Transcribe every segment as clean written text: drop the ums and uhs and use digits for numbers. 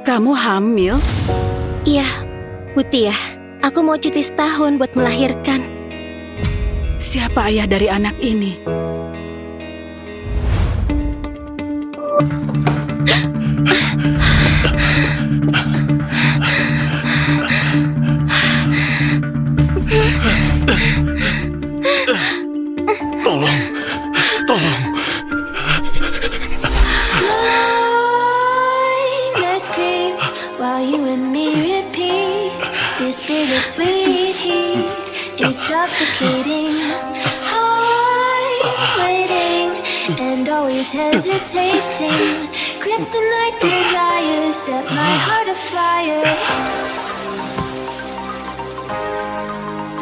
Kamu hamil? Iya, Mutia. Aku mau cuti setahun buat melahirkan. Siapa ayah dari anak ini? Tolong. Let's creep while you and me repeat. This bittersweet heat is suffocating. Heart waiting and always hesitating. Kryptonite desires set my heart afire.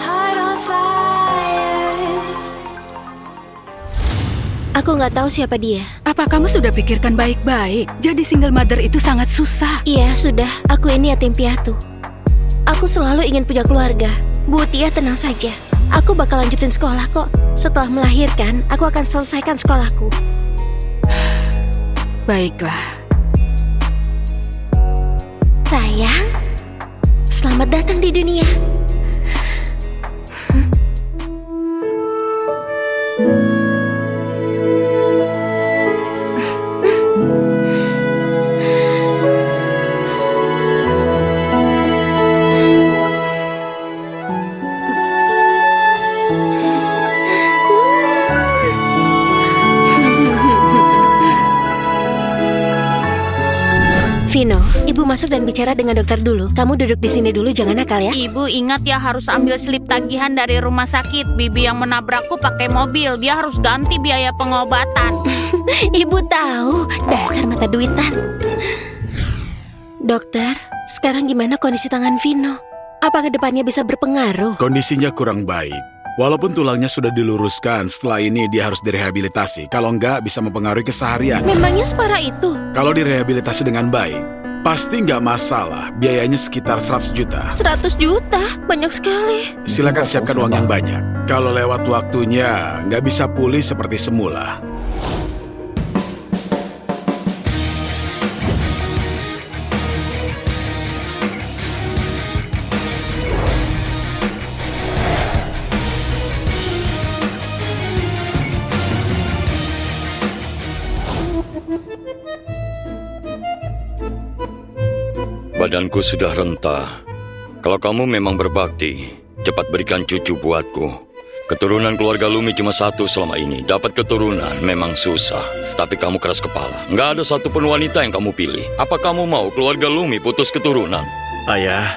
Heart on fire. Aku nggak tahu siapa dia. Apa kamu sudah pikirkan baik-baik? Jadi single mother itu sangat susah. Iya, sudah. Aku ini yatim piatu. Aku selalu ingin punya keluarga. Bu Tia, tenang saja. Aku bakal lanjutin sekolah kok. Setelah melahirkan, aku akan selesaikan sekolahku. Baiklah. Sayang, selamat datang di dunia. Vino, ibu masuk dan bicara dengan dokter dulu. Kamu duduk di sini dulu, jangan nakal ya. Ibu ingat ya harus ambil slip tagihan dari rumah sakit. Bibi yang menabrakku pakai mobil, dia harus ganti biaya pengobatan. Ibu tahu, dasar mata duitan. Dokter, sekarang gimana kondisi tangan Vino? Apa kedepannya bisa berpengaruh? Kondisinya kurang baik. Walaupun tulangnya sudah diluruskan, setelah ini dia harus direhabilitasi. Kalau enggak, bisa mempengaruhi keseharian. Memangnya separah itu? Kalau direhabilitasi dengan baik, pasti nggak masalah. Biayanya sekitar 100 juta. 100 juta? Banyak sekali. Silakan siapkan uang yang banyak. Kalau lewat waktunya, nggak bisa pulih seperti semula. Badanku sudah rentah. Kalau kamu memang berbakti, cepat berikan cucu buatku. Keturunan keluarga Lumi cuma satu selama ini. Dapat keturunan memang susah. Tapi kamu keras kepala. Nggak ada satupun wanita yang kamu pilih. Apa kamu mau keluarga Lumi putus keturunan? Ayah,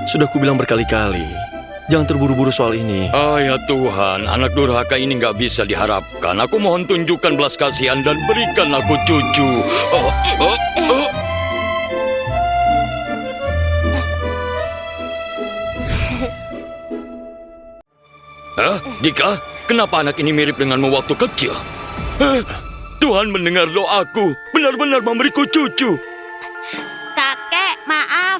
sudah kubilang berkali-kali. Jangan terburu-buru soal ini. Ah ya Tuhan, anak durhaka ini nggak bisa diharapkan. Aku mohon tunjukkan belas kasihan dan berikan aku cucu. Dika, kenapa anak ini mirip denganmu waktu kecil? Tuhan mendengar doaku, benar-benar memberiku cucu. Kakek, maaf.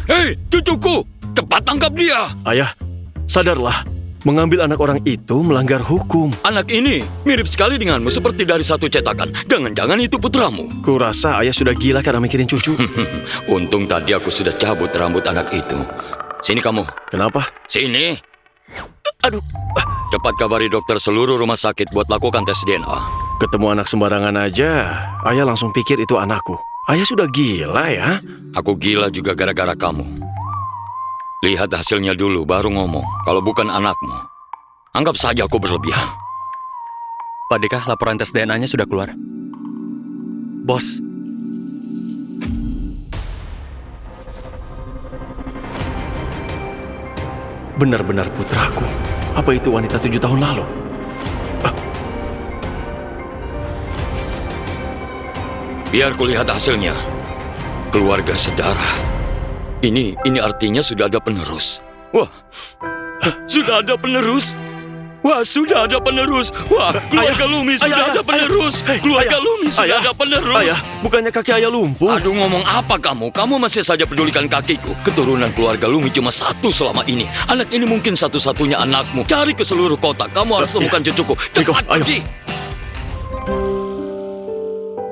Hei, cucuku, cepat tangkap dia. Ayah, sadarlah. Mengambil anak orang itu melanggar hukum. Anak ini mirip sekali denganmu, seperti dari satu cetakan. Jangan-jangan itu putramu. Kurasa ayah sudah gila karena mikirin cucu. Untung tadi aku sudah cabut rambut anak itu. Sini kamu. Kenapa? Sini. Aduh. Cepat kabari dokter seluruh rumah sakit buat lakukan tes DNA. Ketemu anak sembarangan aja, ayah langsung pikir itu anakku. Ayah sudah gila ya? Aku gila juga gara-gara kamu. Lihat hasilnya dulu, baru ngomong. Kalau bukan anakmu, anggap saja aku berlebihan. Pak Dika, laporan tes DNA-nya sudah keluar. Bos. Benar-benar putraku. Apa itu wanita 7 tahun lalu? Biar kulihat hasilnya. Keluarga sedarah. Ini artinya sudah ada penerus. Wah, sudah ada penerus. Wah, sudah ada penerus. Wah, keluarga Lumi sudah ada penerus. Keluarga Lumi sudah ada penerus. Ayah, bukannya kaki ayah lumpuh? Aduh, ngomong apa kamu? Kamu masih saja pedulikan kakiku. Keturunan keluarga Lumi cuma satu selama ini. Anak ini mungkin satu-satunya anakmu. Cari ke seluruh kota. Kamu harus temukan cucuku. Cepat pergi.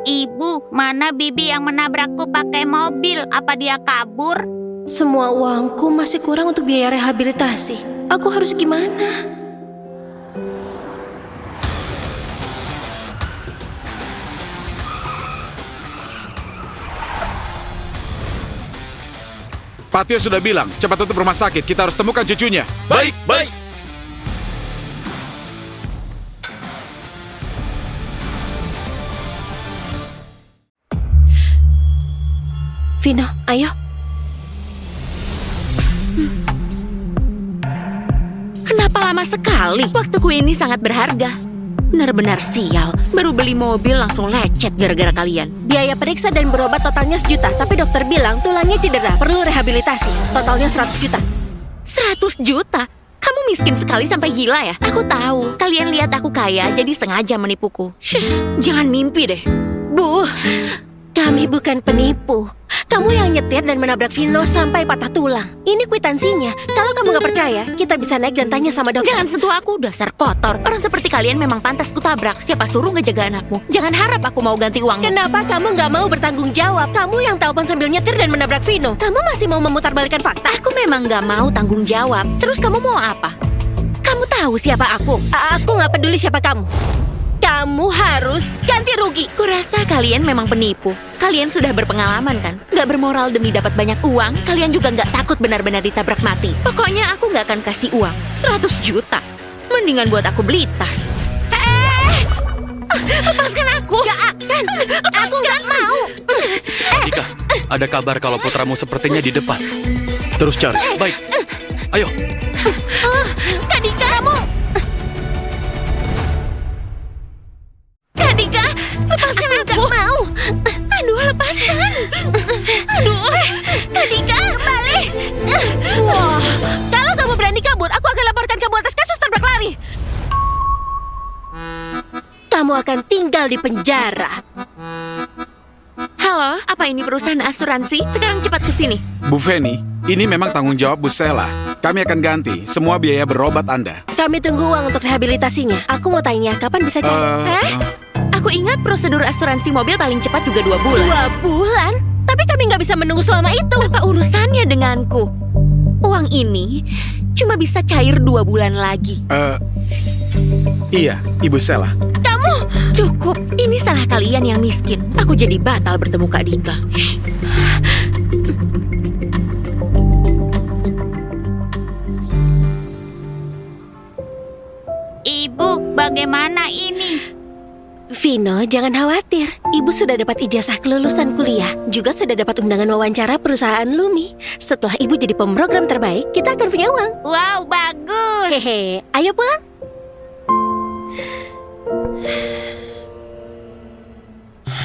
Ibu, Mana Bibi yang menabrakku pakai mobil? Apa dia kabur? Semua uangku masih kurang untuk biaya rehabilitasi. Aku harus gimana? Patio sudah bilang, cepat tutup rumah sakit. Kita harus temukan cucunya. Baik, baik. Vino, ayo. Kenapa lama sekali? Waktuku ini sangat berharga. Benar-benar sial. Baru beli mobil langsung lecet gara-gara kalian. Biaya periksa dan berobat totalnya 1 juta, tapi dokter bilang tulangnya cedera, perlu rehabilitasi. Totalnya 100 juta. 100 juta? Kamu miskin sekali sampai gila ya? Aku tahu, kalian lihat aku kaya jadi sengaja menipuku. Shh, jangan mimpi deh. Bu, kami bukan penipu. Kamu yang nyetir dan menabrak Vino sampai patah tulang. Ini kwitansinya. Kalau kamu nggak percaya, kita bisa naik dan tanya sama dokter. Jangan sentuh aku, dasar kotor. Orang seperti kalian memang pantas kutabrak. Siapa suruh ngejaga anakmu? Jangan harap aku mau ganti uangmu. Kenapa kamu nggak mau bertanggung jawab? Kamu yang telepon sambil nyetir dan menabrak Vino. Kamu masih mau memutarbalikkan fakta? Aku memang nggak mau tanggung jawab. Terus kamu mau apa? Kamu tahu siapa aku? Aku nggak peduli siapa kamu. Kamu harus ganti rugi. Kurasa kalian memang penipu. Kalian sudah berpengalaman kan? Gak bermoral demi dapat banyak uang. Kalian juga gak takut benar-benar ditabrak mati. Pokoknya aku gak akan kasih uang. 100 juta. Mendingan buat aku beli tas. Lepaskan aku. Gak akan. Aku gak mau. Dika, ada kabar kalau putramu sepertinya di depan. Terus cari. Baik, ayo. Kak Dika, kamu. Kak Dika, lepaskan aku. Gak mau. Aduh, lepaskan. Aduh, Kak Dika, kembali. Wah, kalau kamu berani kabur, aku akan laporkan kamu atas kasus tabrak lari. Kamu akan tinggal di penjara. Halo, apa ini perusahaan asuransi? Sekarang cepat ke sini. Bu Feni, ini memang tanggung jawab Bu Sela. Kami akan ganti semua biaya berobat Anda. Kami tunggu uang untuk rehabilitasinya. Aku mau tanya, kapan bisa cari? Aku ingat prosedur asuransi mobil paling cepat juga 2 bulan. 2 bulan? Tapi kami nggak bisa menunggu selama itu. Apa urusannya denganku? Uang ini cuma bisa cair 2 bulan lagi. Iya, Ibu Sela. Cukup, ini salah kalian yang miskin. Aku jadi batal bertemu Kak Dika. Ibu, bagaimana ini? Vino, jangan khawatir. Ibu sudah dapat ijazah kelulusan kuliah. Juga sudah dapat undangan wawancara perusahaan Lumi. Setelah ibu jadi pemrogram terbaik, kita akan punya uang. Wow, bagus. Hehe, ayo pulang.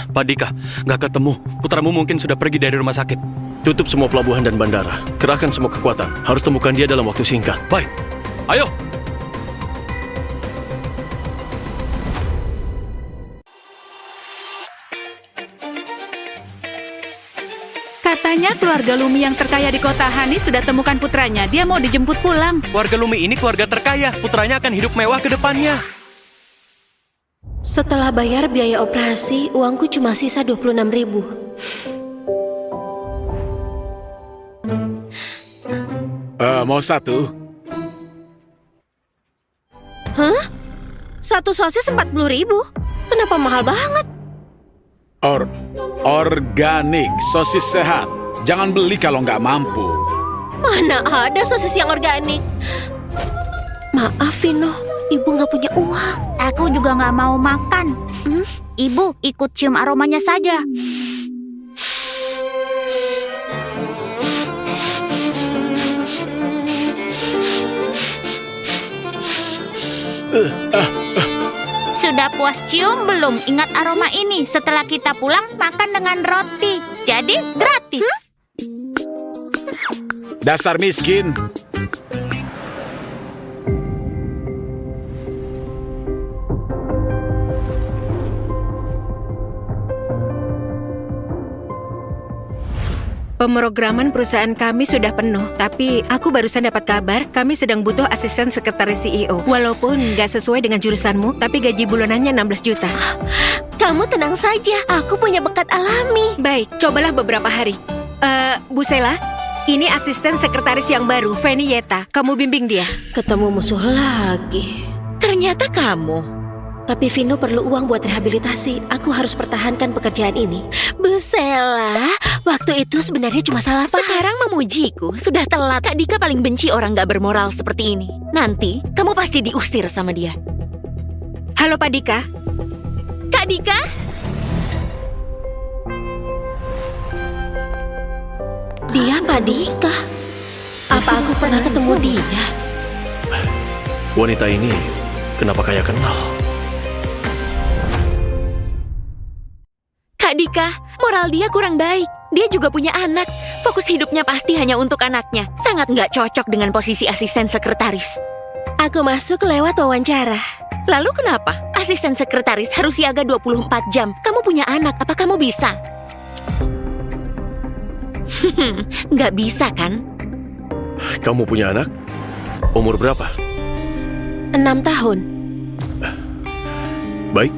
Pak Dika, nggak ketemu. Putramu mungkin sudah pergi dari rumah sakit. Tutup semua pelabuhan dan bandara. Kerahkan semua kekuatan. Harus temukan dia dalam waktu singkat. Baik, ayo. Katanya keluarga Lumi yang terkaya di kota Hani sudah temukan putranya. Dia mau dijemput pulang. Keluarga Lumi ini keluarga terkaya. Putranya akan hidup mewah ke depannya. Setelah bayar biaya operasi, uangku cuma sisa 26.000. Mau satu? Hah? Satu sosis 40.000? Kenapa mahal banget? Organik, sosis sehat. Jangan beli kalau nggak mampu. Mana ada sosis yang organik? Maaf, Vino. Ibu nggak punya uang. Aku juga nggak mau makan. Ibu, ikut cium aromanya saja. Sudah puas cium belum? Ingat aroma ini. Setelah kita pulang, makan dengan roti. Jadi gratis. Dasar miskin. Pemrograman perusahaan kami sudah penuh, tapi aku barusan dapat kabar kami sedang butuh asisten sekretaris CEO. Walaupun nggak sesuai dengan jurusanmu, tapi gaji bulanannya 16 juta. Kamu tenang saja, aku punya bakat alami. Baik, cobalah beberapa hari. Bu Sela, ini asisten sekretaris yang baru, Feni Yeta. Kamu bimbing dia. Ketemu musuh lagi. Ternyata kamu. Tapi Vino perlu uang buat rehabilitasi. Aku harus pertahankan pekerjaan ini. Bu Sela, waktu itu sebenarnya cuma salah paham. Sekarang memujiku, sudah telat. Kak Dika paling benci orang gak bermoral seperti ini. Nanti, kamu pasti diusir sama dia. Halo Pak Dika. Kak Dika? Dia Pak Dika. Apa aku pernah ketemu dia? Wanita ini kenapa kayak kenal? Kak Dika, moral dia kurang baik. Dia juga punya anak. Fokus hidupnya pasti hanya untuk anaknya. Sangat nggak cocok dengan posisi asisten sekretaris. Aku masuk lewat wawancara. Lalu kenapa? Asisten sekretaris harus siaga 24 jam. Kamu punya anak, apa kamu bisa? Nggak bisa kan? Kamu punya anak? Umur berapa? 6 tahun. Baik,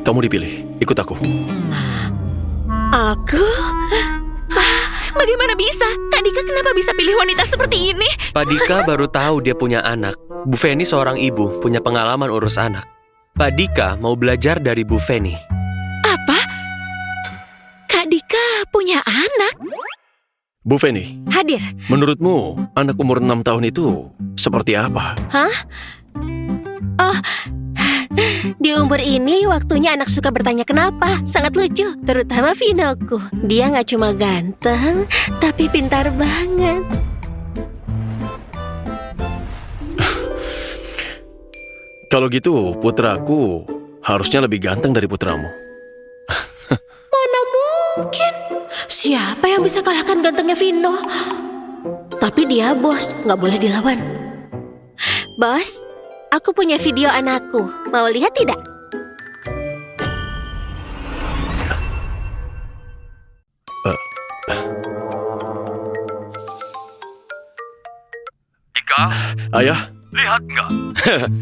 kamu dipilih. Ikut aku. Aku? Bagaimana bisa? Kak Dika kenapa bisa pilih wanita seperti ini? Pak Dika baru tahu dia punya anak. Bu Feni seorang ibu, punya pengalaman urus anak. Pak Dika mau belajar dari Bu Feni. Apa? Kak Dika punya anak? Bu Feni, Hadir. menurutmu anak umur 6 tahun itu seperti apa? Hah? Oh, di umur ini waktunya anak suka bertanya kenapa. Sangat lucu, terutama Vinoku. Dia nggak cuma ganteng, tapi pintar banget. Kalau gitu, putraku harusnya lebih ganteng dari putramu. Mana mungkin? Siapa yang bisa kalahkan gantengnya Vino? Tapi dia bos, nggak boleh dilawan. Bos, aku punya video anakku. Mau lihat tidak? Dika, Ayah, lihat nggak?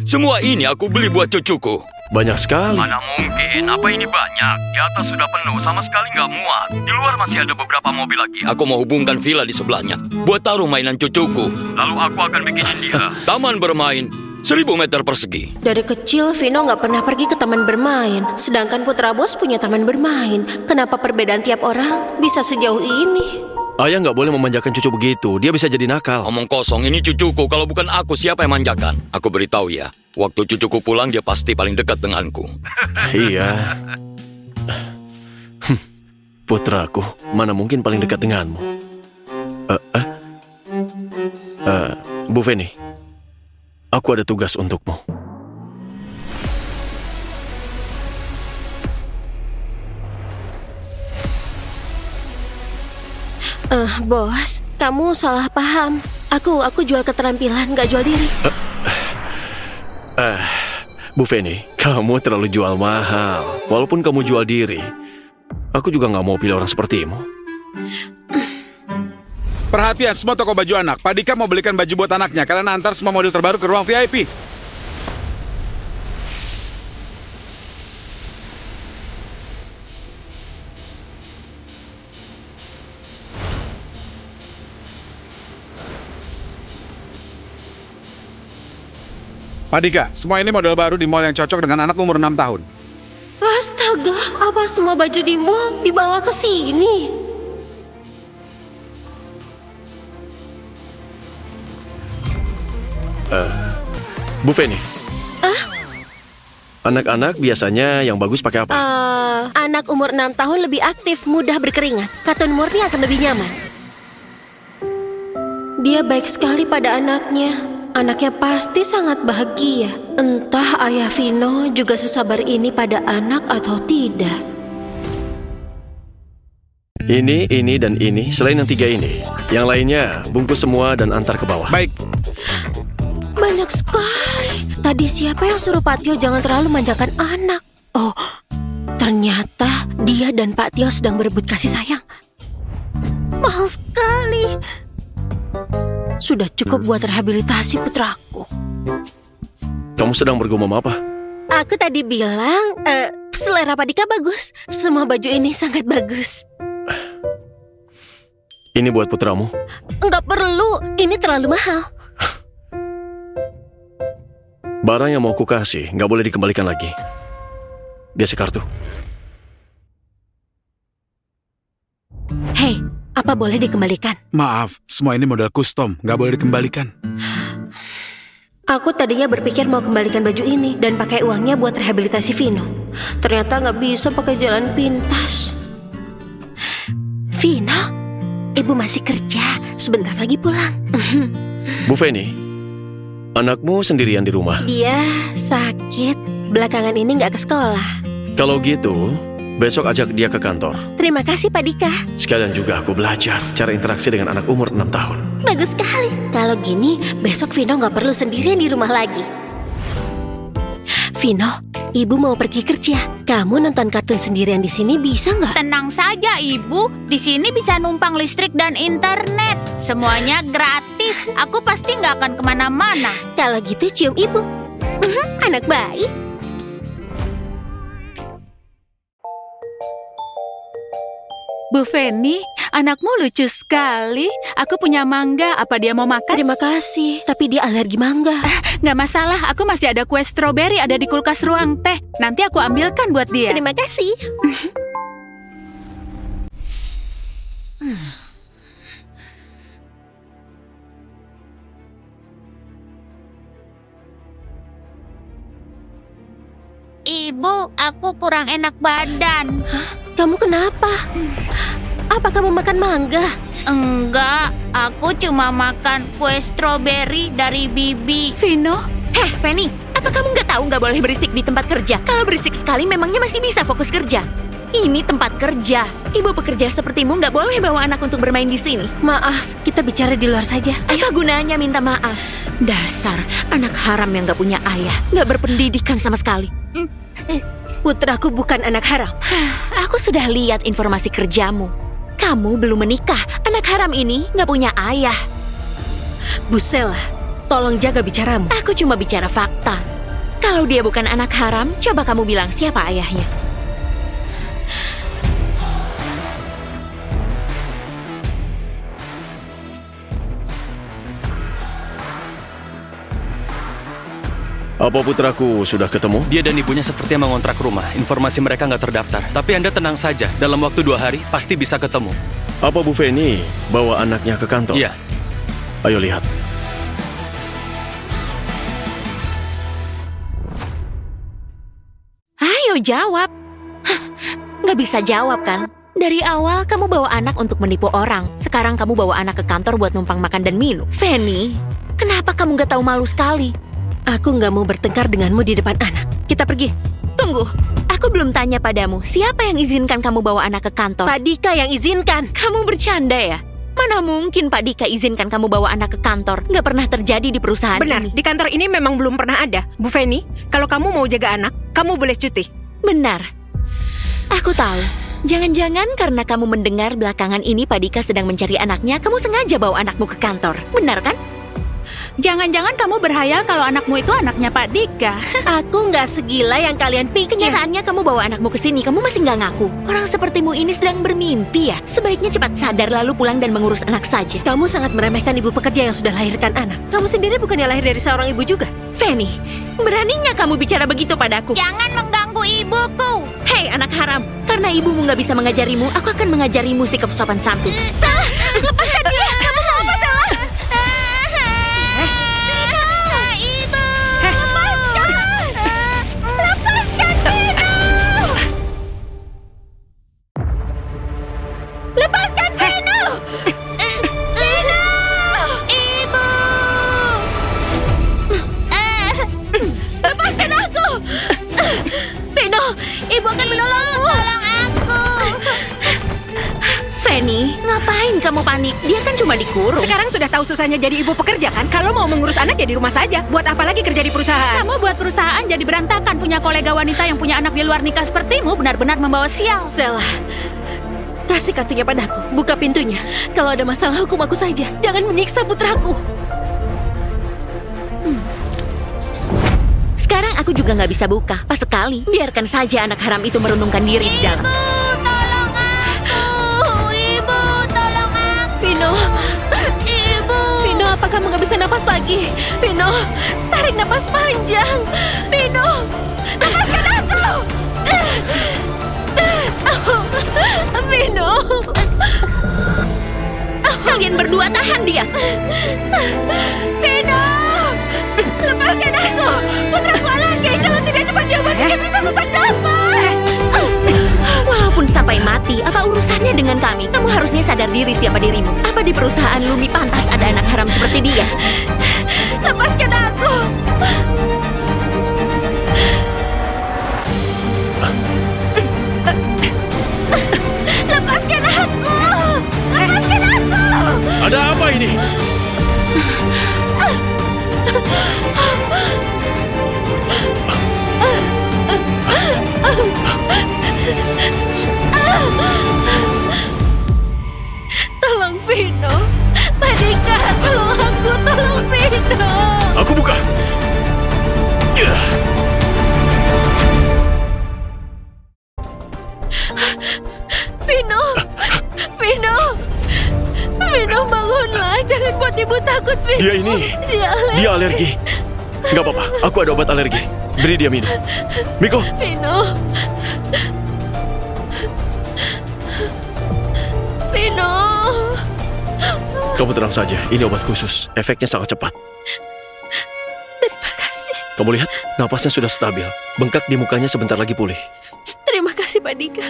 Semua ini aku beli buat cucuku. banyak sekali. Mana mungkin, apa ini banyak? Di atas sudah penuh, sama sekali nggak muat. Di luar masih ada beberapa mobil lagi. Aku mau hubungkan villa di sebelahnya, buat taruh mainan cucuku. Lalu aku akan bikinin dia taman bermain 1000 meter persegi. Dari kecil Vino nggak pernah pergi ke taman bermain. Sedangkan putra bos punya taman bermain. Kenapa perbedaan tiap orang bisa sejauh ini? Ayah nggak boleh memanjakan cucu begitu. Dia bisa jadi nakal. Omong kosong, ini cucuku. Kalau bukan aku, siapa yang manjakan? Aku beritahu ya, waktu cucuku pulang, dia pasti paling dekat denganku. Iya. Putraku, mana mungkin paling dekat denganmu? Bu Feni, aku ada tugas untukmu. Bos, kamu salah paham. Aku jual keterampilan, nggak jual diri. Bu Feni, kamu terlalu jual mahal. Walaupun kamu jual diri, aku juga nggak mau pilih orang sepertimu. Perhatian semua toko baju anak. Pak Dika mau belikan baju buat anaknya. Kalian antar semua model terbaru ke ruang VIP. Pak Dika, semua ini model baru di mall yang cocok dengan anak umur 6 tahun. Astaga, apa semua baju di mall dibawa ke sini? Bu Feni. Anak-anak biasanya yang bagus pakai apa? Anak umur 6 tahun lebih aktif, mudah berkeringat. Katun murni akan lebih nyaman. Dia baik sekali pada anaknya. Anaknya pasti sangat bahagia. Entah ayah Vino juga sesabar ini pada anak atau tidak. Ini, dan ini. Selain yang 3 ini, yang lainnya bungkus semua dan antar ke bawah. Baik, Banyak sekali. Tadi siapa yang suruh Pak Tio jangan terlalu manjakan anak? Oh, ternyata dia dan Pak Tio sedang berebut kasih sayang. Mahal sekali. Sudah cukup buat rehabilitasi putraku. Kamu sedang bergumam apa? Aku tadi bilang, Selera Pak Dika bagus. Semua baju ini sangat bagus. Ini buat putramu. Enggak perlu, ini terlalu mahal. Barang yang mau kukasih nggak boleh dikembalikan lagi. Gesek kartu. Hei, apa boleh dikembalikan? Maaf, semua ini model custom, nggak boleh dikembalikan. Aku tadinya berpikir mau kembalikan baju ini dan pakai uangnya buat rehabilitasi Vino. Ternyata nggak bisa pakai jalan pintas. Vino, ibu masih kerja. Sebentar lagi pulang. Bu Feni, anakmu sendirian di rumah. Dia sakit. Belakangan ini nggak ke sekolah. Kalau gitu, besok ajak dia ke kantor. Terima kasih Pak Dika. Sekalian juga aku belajar cara interaksi dengan anak umur 6 tahun. Bagus sekali. Kalau gini, besok Vino nggak perlu sendirian di rumah lagi. Vino, ibu mau pergi kerja. Kamu nonton kartun sendirian di sini bisa nggak? Tenang saja, Ibu. Di sini bisa numpang listrik dan internet. Semuanya gratis. Aku pasti nggak akan kemana-mana. Kalau gitu cium ibu. Anak baik. Bu Feni, anakmu lucu sekali. Aku punya mangga, apa dia mau makan? Terima kasih, tapi dia alergi mangga. Nggak masalah, aku masih ada kue stroberi ada di kulkas ruang teh. Nanti aku ambilkan buat dia. Terima kasih. Ibu, aku kurang enak badan. Kamu kenapa? Apa kamu makan mangga? Enggak, aku cuma makan kue stroberi dari Bibi. Vino, Heh, Feni, apa kamu nggak tahu nggak boleh berisik di tempat kerja? Kalau berisik sekali memangnya masih bisa fokus kerja. Ini tempat kerja. Ibu pekerja sepertimu nggak boleh bawa anak untuk bermain di sini. Maaf, kita bicara di luar saja. Apa gunanya minta maaf? Dasar anak haram yang nggak punya ayah, nggak berpendidikan sama sekali. Putraku bukan anak haram. Aku sudah lihat informasi kerjamu. Kamu belum menikah. Anak haram ini nggak punya ayah. Bu Sela, tolong jaga bicaramu. Aku cuma bicara fakta. Kalau dia bukan anak haram, coba kamu bilang siapa ayahnya. Apa putraku sudah ketemu? Dia dan ibunya sepertinya mengontrak rumah. Informasi mereka nggak terdaftar. Tapi Anda tenang saja, dalam waktu 2 hari pasti bisa ketemu. Apa Bu Feni bawa anaknya ke kantor? Iya. Ayo lihat. Ayo jawab. Hah, nggak bisa jawab kan? Dari awal kamu bawa anak untuk menipu orang. Sekarang kamu bawa anak ke kantor buat numpang makan dan minum. Feni, kenapa kamu nggak tahu malu sekali? Aku nggak mau bertengkar denganmu di depan anak. Kita pergi. Tunggu, aku belum tanya padamu. Siapa yang izinkan kamu bawa anak ke kantor? Pak Dika yang izinkan. Kamu bercanda ya? Mana mungkin Pak Dika izinkan kamu bawa anak ke kantor? Nggak pernah terjadi di perusahaan benar, ini. di kantor ini memang belum pernah ada. Bu Feni, kalau kamu mau jaga anak, kamu boleh cuti. Benar. Aku tahu. Jangan-jangan karena kamu mendengar belakangan ini Pak Dika sedang mencari anaknya, kamu sengaja bawa anakmu ke kantor. Benar kan? Jangan-jangan kamu berhayal kalau anakmu itu anaknya Pak Dika. Aku nggak segila yang kalian pikir. Kenyataannya kamu bawa anakmu ke sini, kamu masih nggak ngaku. Orang sepertimu ini sedang bermimpi ya. Sebaiknya cepat sadar lalu pulang dan mengurus anak saja. Kamu sangat meremehkan ibu pekerja yang sudah lahirkan anak. Kamu sendiri bukannya lahir dari seorang ibu juga? Feni, beraninya kamu bicara begitu padaku? Jangan mengganggu ibuku. Hei anak haram, karena ibumu nggak bisa mengajarimu, aku akan mengajarimu sikap sopan santun. Salah, lepaskan dia. Kamu mau apa salah? Ibu. Lepaskan Vino! Vino! Ibu. Lepaskan aku! Vino, ibu akan menolongmu. Tolong aku. Feni, ngapain kamu panik? Dia kan cuma dikurung. Sekarang sudah tahu susahnya jadi ibu pekerja kan? Kalau mau mengurus anak ya di rumah saja. Buat apa lagi kerja di perusahaan? Kamu buat perusahaan jadi berantakan. Punya kolega wanita yang punya anak di luar nikah sepertimu benar-benar membawa sial. Salah. Kasih kartunya padaku. Buka pintunya. Kalau ada masalah hukum aku saja. Jangan menyiksa putraku. Sekarang aku juga nggak bisa buka. Pas sekali, biarkan saja anak haram itu merundungkan diri di dalam. Tolong aku! Ibu, tolong aku! Vino, Ibu! Vino, apa kamu nggak bisa napas lagi? Vino, tarik napas panjang. Vino, lepaskan aku! Vino, Kalian berdua tahan dia. Vino, lepaskan aku. Putraku alergi. Kalau tidak cepat diobati, dia bisa sesak napas. Walaupun sampai mati, apa urusannya dengan kami? Kamu harusnya sadar diri siapa dirimu. Apa di perusahaan Lumi pantas ada anak haram seperti dia? Lepaskan aku. Lepaskan aku. Lepaskan aku. Ada apa ini? Tolong Vino. Padika, tolong aku. Tolong Vino. Aku buka. Vino. Vino. Vino, bangunlah. Jangan buat ibu takut, Vino. Dia ini. Dia alergi. Gak apa-apa, aku ada obat alergi. Beri dia minum. Miko, Vino. Vino. kamu tenang saja. Ini obat khusus. Efeknya sangat cepat. Terima kasih. Kamu lihat, napasnya sudah stabil. Bengkak di mukanya sebentar lagi pulih. Terima kasih, Pak Dika.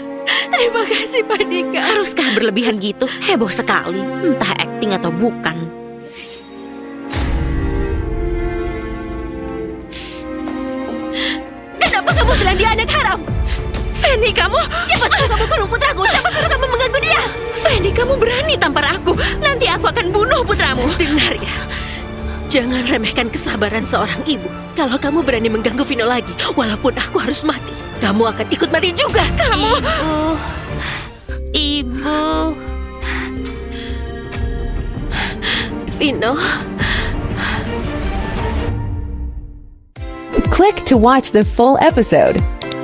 Terima kasih, Pak Dika. Haruskah berlebihan gitu? Heboh sekali. Entah acting atau bukan. Kenapa kamu bilang dia anak haram? Fanny, kamu... Siapa suruh kamu kurung putraku? Siapa suruh kamu mengganggu dia? Fanny, kamu berani tampar aku. Nanti aku akan bunuh putramu. Dengar ya. Jangan remehkan kesabaran seorang ibu. Kalau kamu berani mengganggu Vino lagi, walaupun aku harus mati, kamu akan ikut mati juga. Kamu... Ibu. Vino... Click to watch the full episode.